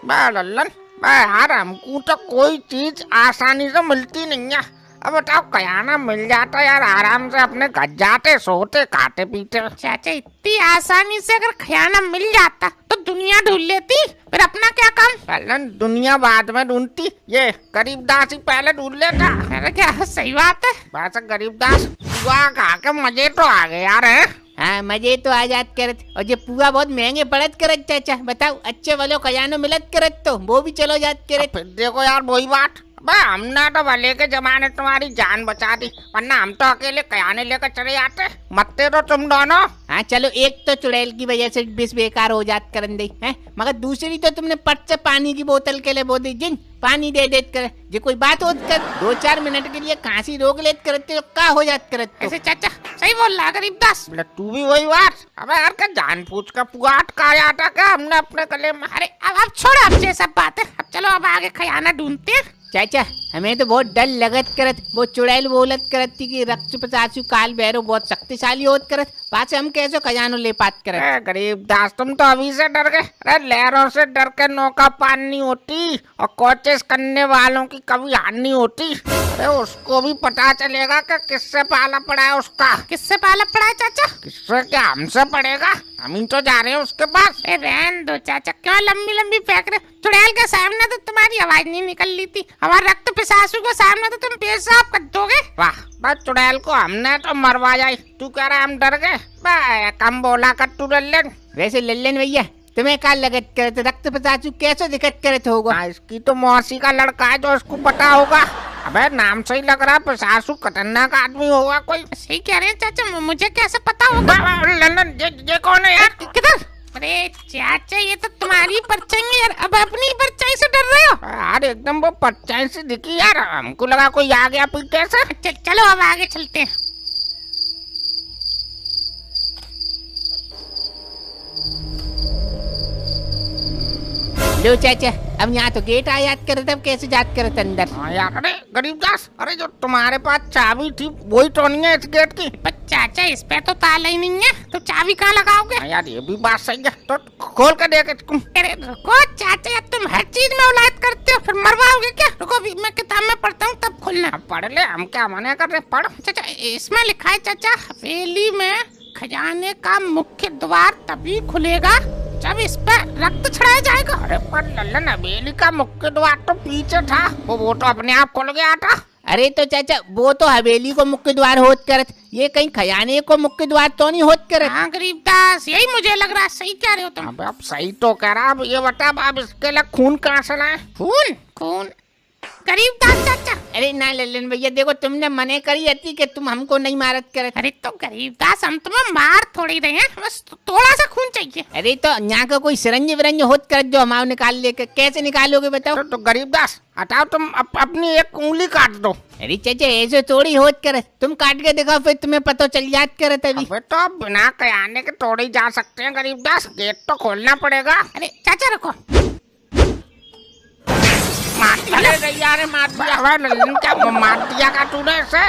लल्लन यार, हमको तो कोई चीज आसानी से मिलती नहीं है। अब बताओ, कयाना मिल जाता यार, आराम से अपने घर जाते, सोते, खाते पीते। चाचा इतनी आसानी से अगर खयाना मिल जाता तो दुनिया ढूंढ लेती, फिर अपना क्या काम। लल्लन, दुनिया बाद में ढूंढती, ये गरीबदास ही पहले ढूंढ लेता। अरे क्या सही बात है। वैसे गरीबदास पुआ खा के मजे तो आ गए यार। है हाँ, मजे तो आजाद करत, और ये पुआ बहुत महंगे पड़त करत चाचा। बताओ, अच्छे वालों खजानो मिलत करत तो वो भी चलो जात करत। फिर देखो यार, वही बात, हमने तो भले के जमाने तुम्हारी जान बचा दी, वरना हम तो अकेले कयाने लेकर चले जाते। मरते तो तुम दोनों। हाँ चलो, एक तो चुड़ैल की वजह से बिस बेकार हो जात करन दे है, मगर दूसरी तो तुमने पट से पानी की बोतल के लिए बोल दी, जिन पानी दे देत कर। जो कोई बात होत कर 2-4 मिनट के लिए खांसी रोक लेत करते तो का हो जात करत। ऐसे चाचा सही बोल रहा गरीबदास। तू भी वही बात। अबे यार, क्या जान पूछ का पुआ अटका जाता क्या हमने अपने गले में। अरे अब छोड़ो, अब ये सब बात है। अब चलो, अब आगे खजाना ढूंढते हैं। चाचा हमें तो बहुत डर लगत करत, वो चुड़ैल बोलत करत थी कि रक्त पिशाचु काल भैरव बहुत शक्तिशाली होत करत, पास हम कैसे खजानो ले पात करत। गरीबदास, तुम तो अभी से डर गए। अरे लहरों से डर के नौका पार नहीं होती, और कोशिश करने वालों की कभी हार नहीं होती। अरे उसको भी पता चलेगा कि किससे पाला पड़ा है उसका। किससे पाला पड़ा है चाचा? किससे क्या, हमसे पड़ेगा। हम ही तो जा रहे हैं उसके पास। रहन दो चाचा, क्यों लंबी लंबी फेंक रहे। चुड़ैल के सामने तो तुम्हारी आवाज नहीं निकल ली थी, हमारे रक्त पिशाचु के सामने तो तुम पेशाब कर दोगे। वाह, बस चुड़ैल को हमने तो मरवा जाए, तू कह रहा हम डर गए। कम बोला कर तू लल्लन। वैसे लल्लन भैया, तुम्हें क्या लगत करत, रक्त पिशाचु कैसे दिक्कत करत होगा? इसकी तो मौसी का लड़का है, जो इसको पता होगा। अबे नाम से ही लग रहा है पिशाचु खतरनाक आदमी होगा कोई। सही कह रहे हैं चाचा, मुझे कैसे पता होगा। लल्लन, ये कौन है यार? किधर? अरे चाचा, ये तो तुम्हारी परछाई है यार, अब अपनी परछाई से डर रहे हो यार? एकदम वो परछाई से दिखी यार, हमको लगा कोई आ गया पीछे से। चलो अब आगे चलते हैं। लो चाचा, अब यहाँ तो गेट आयात करे, तब कैसे जात करे अंदर? हाँ यार, अरे गरीबदास, अरे जो तुम्हारे पास चाबी थी वही तो नहीं है इस गेट की। पर चाचा, इस पे तो ताला ही नहीं है, तो चाबी कहाँ लगाओगे? यार ये भी बात सही है, तो खोल कर देखे तुम। अरे रुको चाचा, यार तुम हर चीज में औलाद करते हो, फिर मरवाओगे क्या? रुको, अभी मैं किताब में पढ़ता हूँ, तब खोलना। पढ़ ले, हम क्या मना कर रहे, पढ़। चाचा इसमें लिखा है चाचा, हवेली में खजाने का मुख्य द्वार तभी खुलेगा जब इस पर रक्त छड़ाया जाएगा। अरे पर लल्लन, हवेली का मुख्य द्वार तो पीछे था, वो तो अपने आप खुल गया था। अरे तो चाचा, वो तो हवेली को मुख्य द्वार होत करत, ये कहीं खजाने को मुख्य द्वार तो नहीं होत करत। हाँ गरीबदास, यही मुझे लग रहा है, सही कह रहे हो तुम। अब सही तो कह रहा। अब ये बता, अब इसके लिए खून कहाँ से लाए? खून? खून गरीबदास चाचा। अरे ना लल्लन भैया, देखो तुमने मने करी थी कि तुम हमको नहीं मारत करत। अरे तो गरीबदास, हम तुम्हें मार थोड़ी रहे हैं, बस थोड़ा सा खून चाहिए। अरे तो यहाँ का कोई सिरंज विरंज होत करत जो हमारे निकाल लेके, कैसे निकालोगे बताओ? तो गरीबदास हटाओ, तुम अपनी एक उंगली काट दो। अरे चाचा, ऐसे थोड़ी होत करत, तुम काट के दिखाओ, फिर तुम्हें पता चल जात करत। अभी तो बिना कयाने के तोड़े जा सकते हैं गरीबदास, गेट तो खोलना पड़ेगा। अरे चाचा रुको, मार दिया लल्लन, क्या मार दिया का तूने इसे?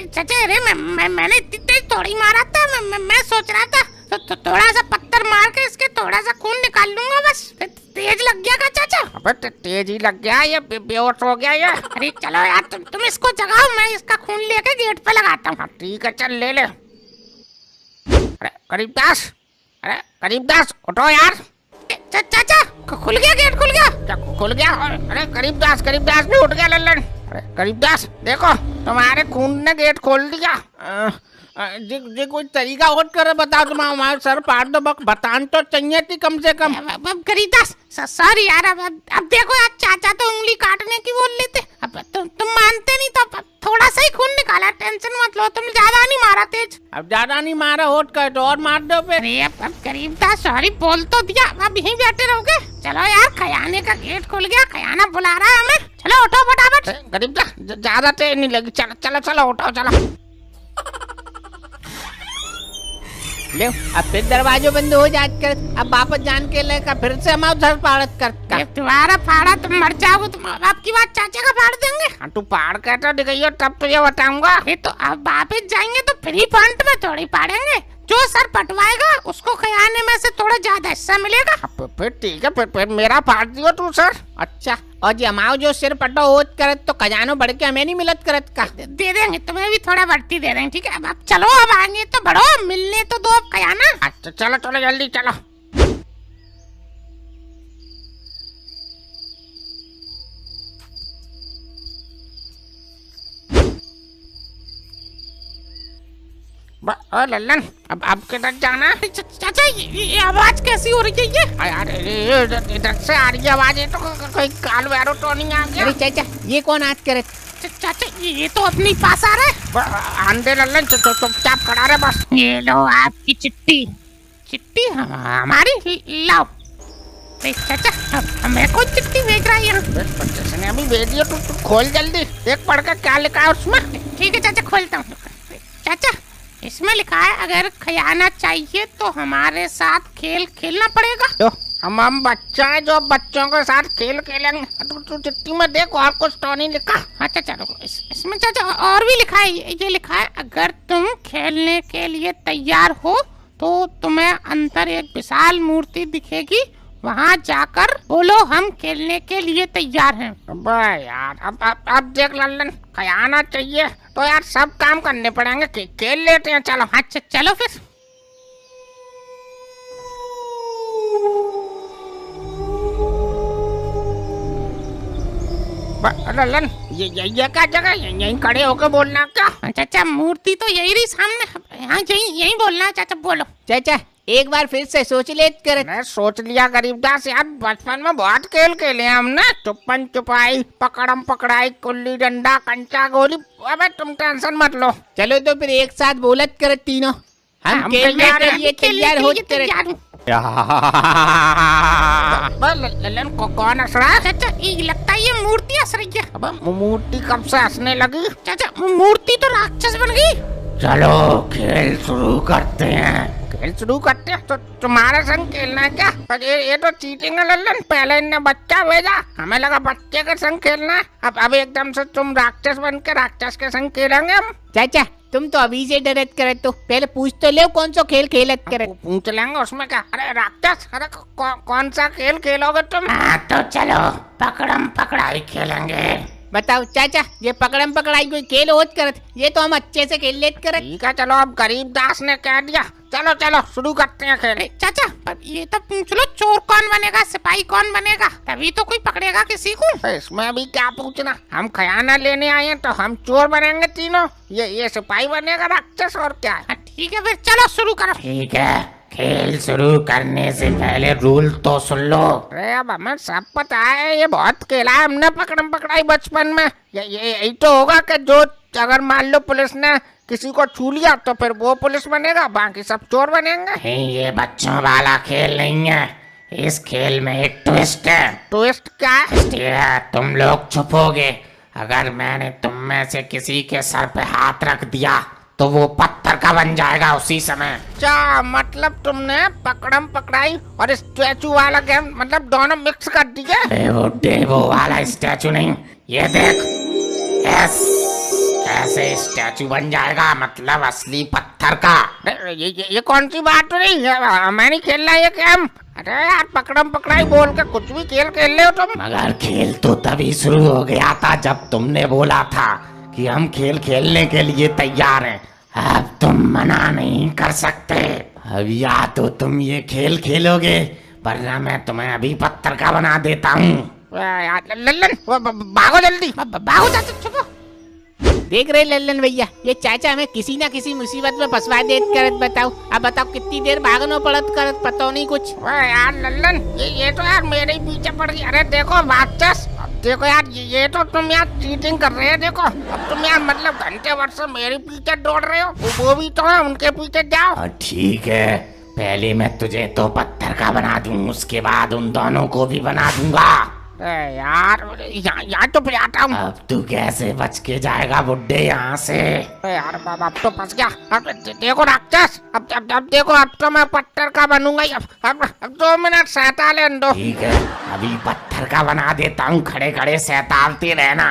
चाचा, अरे मैंने इतनी तेज थोड़ी मारा था, मैं सोच रहा था तो थोड़ा सा पत्थर मार के इसके थोड़ा सा खून निकाल लूंगा, बस। तेज लग गया का चाचा? अबे तेज ही लग गया, ये बेहोश हो गया ये। अरे चलो यार, तुम इसको जगाओ, मैं इसका खून लेके गेट पे लगाता हूँ। ठीक है, चल ले ले। अरे गरीबदास उठो यार। चाचा खुल गया, गेट खुल गया। क्या खुल गया? अरे गरीबदास भी उठ गया लल्लन। अरे गरीबदास, देखो तुम्हारे खून ने गेट खोल दिया। जी कोई तरीका और कर बताओ, तुम हमारे सर पाड़ दो, बतान तो चाहिए थी कम से कम। गरीबदास सॉरी यार, अब देखो यार, चाचा तो उंगली काटने की बोल लेते, अब तुम मानते नहीं, तो थोड़ा सा ही खून निकाला, टेंशन मत लो, तुम ज्यादा नहीं मारा तेज। अब ज्यादा नहीं मारा, होट कर तो और मार दो फिर। अरे अब गरीबदास सॉरी बोल तो दिया, अब यहीं बैठे रहोगे? चलो यार, खजाने का गेट खुल गया, खजाना बुला रहा है हमें, चलो उठो फटाफट। गरीबदास ज्यादा तेज नहीं लगी, चलो उठो चलो। ले, अब फिर दरवाजे बंद हो जात कर, अब वापस जान के लेकर फिर से हम उधर पाड़त कर। तुम्हारा फाड़ा, तुम मर जाओगे, तुम आपकी बात चाचा का फाड़ देंगे। तू फाड़ के तो दिखाइयो, तब तुझे बताऊंगा। तो अब वापस जाएंगे तो फ्री फंड में थोड़ी फाड़ेंगे, जो सर पटवाएगा उसको खजाने में से थोड़ा ज्यादा हिस्सा मिलेगा। फिर ठीक है, फिर मेरा फाड़ दियो तू सर। अच्छा, और जी हमाओ जो सिर पटो होत करत तो खजानो बढ़ के हमें नहीं मिलत करत का? दे देंगे तुम्हें भी थोड़ा बढ़ती दे देंगे, ठीक है। अब चलो, अब आएंगे तो बढ़ो, मिलने तो दो अब खजाना। अच्छा चलो चलो जल्दी चलो। ओ लल्लन, अब किधर जाना? चाचा ये आवाज कैसी हो रही है ये? यार इधर से आ रही है आवाज, ये तो कोई काल वैरो तो नहीं आ गया? अरे चाचा ये कौन आज करे? चाचा ये तो अपनी पास आ रहा है। आंधे लल्लन, चुपचाप खड़ा रहे बस। ये लो आपकी चिट्ठी। चिट्ठी हमारी लाओ। चाचा हमें कौन चिट्ठी भेज रहा है यहाँ? जिसने अभी भेज दिया, तू खोल जल्दी, देख पढ़ के क्या लिखा है उसमें। ठीक है चाचा, खोलता हूँ। चाचा इसमें लिखा है अगर खजाना चाहिए तो हमारे साथ खेल खेलना पड़ेगा। तो हम बच्चा है जो बच्चों के साथ खेल खेलेंगे। तू चिट्ठी में देख, और कुछ तो नहीं लिखा। अच्छा चलो, इसमें चाचा और भी लिखा है। ये लिखा है अगर तुम खेलने के लिए तैयार हो तो तुम्हें अंदर एक विशाल मूर्ति दिखेगी, वहाँ जाकर बोलो हम खेलने के लिए तैयार हैं। अबे यार, अब देख लल्लन, खजाना चाहिए तो यार सब काम करने पड़ेंगे, खेल लेते हैं चलो। अच्छा चलो फिर। लल्लन ये क्या जगह, यहीं खड़े होकर बोलना क्या? चाचा मूर्ति तो यही रही सामने, यहाँ यही बोलना है। चाचा बोलो। चाचा एक बार फिर से सोच ले कर। मैं सोच लिया गरीबदास यार, बचपन में बहुत खेल खेले हमने, छुपन छुपाई, पकड़म पकड़ाई, गुल्ली डंडा, कंचा गोली। अबे तुम टेंशन मत लो। चलो तो फिर एक साथ बोलत कर तीनों, हम खेलने के लिए तैयार हो। लल्लन कौन हंस रहा है? चाचा ये लगता है ये मूर्ति हंस रही है। अब मूर्ति कब से हंसने लगी? चाचा मूर्ति तो राक्षस बन गई। चलो खेल शुरू करते हैं। खेल शुरू करते हैं तो तुम्हारे संग खेलना है क्या? पर ये तो चीटिंग है लल्लन, पहले इनने बच्चा भेजा, हमें लगा बच्चे के संग खेलना है। अब एकदम से तुम राक्षस बन के राक्षस के संग खेलेंगे हम। चाचा तुम तो अभी से डरत करे, तो पहले पूछ तो ले कौन सा खेल खेलत करे। पूछ लेंगे उसमें क्या। अरे राक्षस, अरे कौन सा खेल खेलोगे तुम? तो चलो पकड़म पकड़ाई खेलेंगे। बताओ चाचा, ये पकड़म पकड़ाई कोई खेल होत करत? ये तो हम अच्छे से खेल लेत करत। ठीक है चलो, अब गरीबदास ने कह दिया, चलो चलो शुरू करते हैं खेल। चाचा पर ये तो पूछ लो, चोर कौन बनेगा, सिपाही कौन बनेगा, तभी तो कोई पकड़ेगा किसी को। इसमें अभी क्या पूछना, हम खजाना लेने आए हैं तो हम चोर बनेंगे तीनों, ये सिपाही बनेगा राक्षस, और क्या है। ठीक है फिर चलो शुरू करो। ठीक है, खेल शुरू करने से पहले रूल तो सुन लो। अरे अब हमें सब पता है, ये बहुत खेला है हमने पकड़म पकड़ाई बचपन में। यही तो होगा कि जो अगर मान लो पुलिस ने किसी को छू लिया तो फिर वो पुलिस बनेगा, बाकी सब चोर बनेंगे। ये बच्चों वाला खेल नहीं है, इस खेल में एक ट्विस्ट है। ट्विस्ट क्या है? तुम लोग छुपोगे, अगर मैंने तुम में से किसी के सर पे हाथ रख दिया तो वो पत्थर का बन जाएगा उसी समय। क्या मतलब तुमने पकड़म पकड़ाई और स्टैचू वाला गेम मतलब दोनों मिक्स कर दिए? वो डेवो वाला स्टैचू नहीं, ये देख ऐसे स्टैचू बन जाएगा, मतलब असली पत्थर का। ये कौन सी बात नहीं, मैं नहीं खेल रहा ये गेम। अरे यार पकड़म पकड़ाई बोल के कुछ भी खेल खेल रहे हो तुम। मगर खेल तो तभी शुरू हो गया था जब तुमने बोला था कि हम खेल खेलने के लिए तैयार हैं। अब तुम मना नहीं कर सकते। अब या तो तुम ये खेल खेलोगे वरना मैं तुम्हें अभी पत्थर का बना देता हूँ। लल्लन भागो जल्दी, भागो चाचा, छुपो। देख रहे लल्लन भैया, ये चाचा हमें किसी ना किसी मुसीबत में फंसवा देत करत। बताओ अब बताओ कितनी देर भागनो पड़त करत, पता नहीं कुछ। यार लल्लन ये तो यार मेरे ही पीछे पड़ गई। अरे देखो राक्षस, देखो यार ये तो तुम यार चीटिंग कर रहे हो। देखो अब तुम यार मतलब घंटे भर से मेरे पीछे दौड़ रहे हो, वो भी तो है, उनके पीछे जाओ। ठीक है, पहले मैं तुझे तो पत्थर का बना दूं, उसके बाद उन दोनों को भी बना दूंगा। यार यहाँ तो जाता हूँ। अब तू कैसे बच के जाएगा बुड्ढे यहाँ से? यार बाबा अब तो फंस गया। अब देखो राक्षस, अब देखो अब तो मैं पत्थर का बनूंगा। अब 2 मिनट सहता लेने दो। ठीक है, अभी पत्थर का बना देता हूँ, खड़े खड़े सहतालते रहना।